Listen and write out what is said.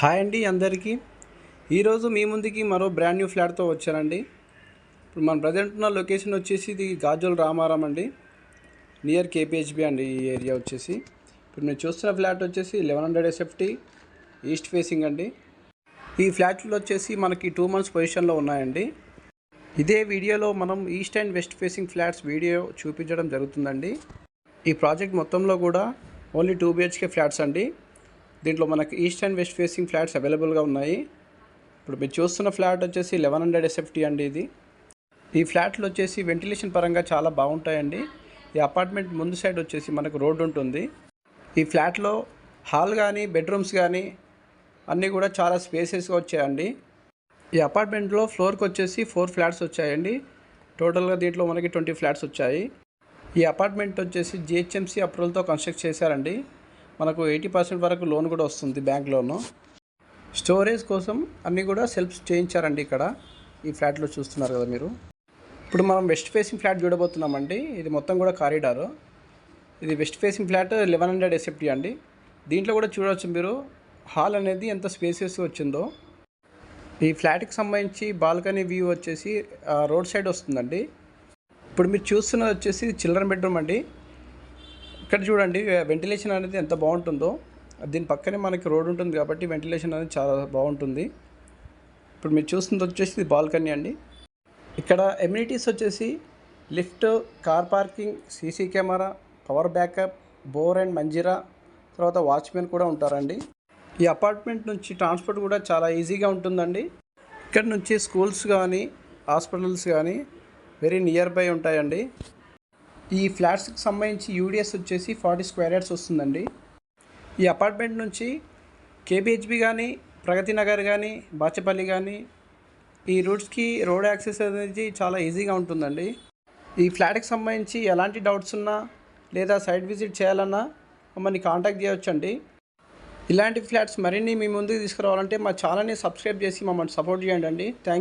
Hi అండి అందరికీ. ఈరోజు మీ ముందుకి మరో బ్రాండ్ న్యూ ఫ్లాట్తో వచ్చానండి. ఇప్పుడు మన ప్రజెంట్ ఉన్న లొకేషన్ వచ్చేసి ఇది గాజుల రామారం అండి, నియర్ కేపీహెచ్బి అండి. ఈ ఏరియా వచ్చేసి ఇప్పుడు నేను చూస్తున్న ఫ్లాట్ వచ్చేసి 1100 SFT ఈస్ట్ ఫేసింగ్ అండి. ఈ ఫ్లాట్లో వచ్చేసి మనకి 2 months పొజిషన్లో ఉన్నాయండి. ఇదే వీడియోలో మనం east and west facing flats video చూపించడం జరుగుతుందండి. ఈ ప్రాజెక్ట్ మొత్తంలో కూడా ఓన్లీ 2 BHK ఫ్లాట్స్ అండి. దీంట్లో మనకి east and west facing flats అవైలబుల్గా ఉన్నాయి. ఇప్పుడు మీరు చూస్తున్న ఫ్లాట్ వచ్చేసి 1100 SFT అండి. ఈ ఫ్లాట్లు వచ్చేసి వెంటిలేషన్ పరంగా చాలా బాగుంటాయండి. ఈ అపార్ట్మెంట్ ముందు సైడ్ వచ్చేసి మనకు రోడ్డు ఉంటుంది. ఈ ఫ్లాట్లో హాల్ కానీ బెడ్రూమ్స్ కానీ అన్నీ కూడా చాలా స్పేసెస్గా వచ్చాయండి. ఈ అపార్ట్మెంట్లో ఫ్లోర్కి వచ్చేసి 4 ఫ్లాట్స్ వచ్చాయండి. టోటల్గా దీంట్లో మనకి 20 ఫ్లాట్స్ వచ్చాయి. ఈ అపార్ట్మెంట్ వచ్చేసి GHMC అప్రూవల్తో కన్స్ట్రక్ట్ చేశారండి. మనకు 80% వరకు లోన్ కూడా వస్తుంది, బ్యాంక్ లోను. స్టోరేజ్ కోసం అన్నీ కూడా సెల్ఫ్స్ చేయించారండి. ఇక్కడ ఈ ఫ్లాట్లో చూస్తున్నారు కదా మీరు. ఇప్పుడు మనం వెస్ట్ ఫేసింగ్ ఫ్లాట్ చూడబోతున్నామండి. ఇది మొత్తం కూడా కారిడారు. ఇది వెస్ట్ ఫేసింగ్ ఫ్లాట్ 1100 SFT అండి. దీంట్లో కూడా చూడవచ్చు మీరు హాల్ అనేది ఎంత స్పేసెస్ వచ్చిందో. ఈ ఫ్లాట్కి సంబంధించి బాల్కనీ వ్యూ వచ్చేసి రోడ్ సైడ్ వస్తుందండి. ఇప్పుడు మీరు చూస్తున్నది వచ్చేసి చిల్డ్రన్ బెడ్రూమ్ అండి. ఇక్కడ చూడండి వెంటిలేషన్ అనేది ఎంత బాగుంటుందో. దీని పక్కనే మనకి రోడ్ ఉంటుంది కాబట్టి వెంటిలేషన్ అనేది చాలా బాగుంటుంది. ఇప్పుడు మీరు చూస్తుంది వచ్చేసి బాల్కనీ అండి. ఇక్కడ ఎమ్యూనిటీస్ వచ్చేసి lift, car parking, CC camera, power backup, bore and Manjira, తర్వాత వాచ్మెన్ కూడా ఉంటారండి. ఈ అపార్ట్మెంట్ నుంచి ట్రాన్స్పోర్ట్ కూడా చాలా ఈజీగా ఉంటుందండి. ఇక్కడ నుంచి స్కూల్స్ కానీ హాస్పిటల్స్ కానీ వెరీ నియర్ బై ఉంటాయండి. ఈ ఫ్లాట్స్కి సంబంధించి యూడిఎస్ వచ్చేసి 40 స్క్వేర్ యార్డ్స్ వస్తుందండి. ఈ అపార్ట్మెంట్ నుంచి కేపీహెచ్బి కానీ, ప్రగతి నగర్ కానీ, బాచపల్లి కానీ ఈ రూట్స్కి రోడ్ యాక్సెస్ అనేది చాలా ఈజీగా ఉంటుందండి. ఈ ఫ్లాట్కి సంబంధించి ఎలాంటి డౌట్స్ ఉన్నా లేదా సైట్ విజిట్ చేయాలన్నా మమ్మల్ని కాంటాక్ట్ చేయవచ్చండి. ఇలాంటి ఫ్లాట్స్ మరిన్ని మీ ముందుకు తీసుకురావాలంటే మా ఛానల్ని సబ్స్క్రైబ్ చేసి మమ్మల్ని సపోర్ట్ చేయండి. థ్యాంక్